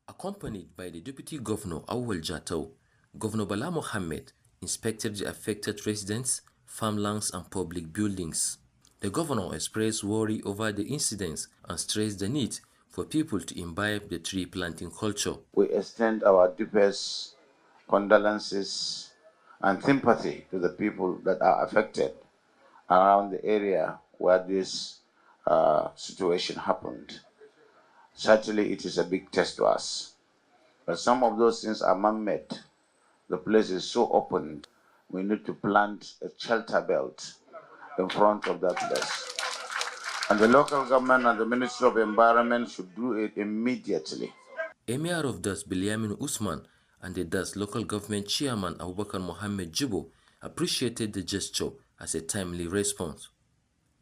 Accompanied by the Deputy Governor Awal Jatau, Governor Bala Mohammed inspected the affected residents, farmlands and public buildings. The governor expressed worry over the incidents and stressed the need for people to imbibe the tree planting culture. We extend our deepest condolences and sympathy to the people that are affected around the area where this situation happened. Certainly, it is a big test to us. But some of those things are man-made. The place is so open. We need to plant a shelter belt in front of that place. And the local government and the Ministry of Environment should do it immediately. Emir of Das Bilyamin Usman and the Das local government chairman Abubakar Mohammed Jibo appreciated the gesture as a timely response.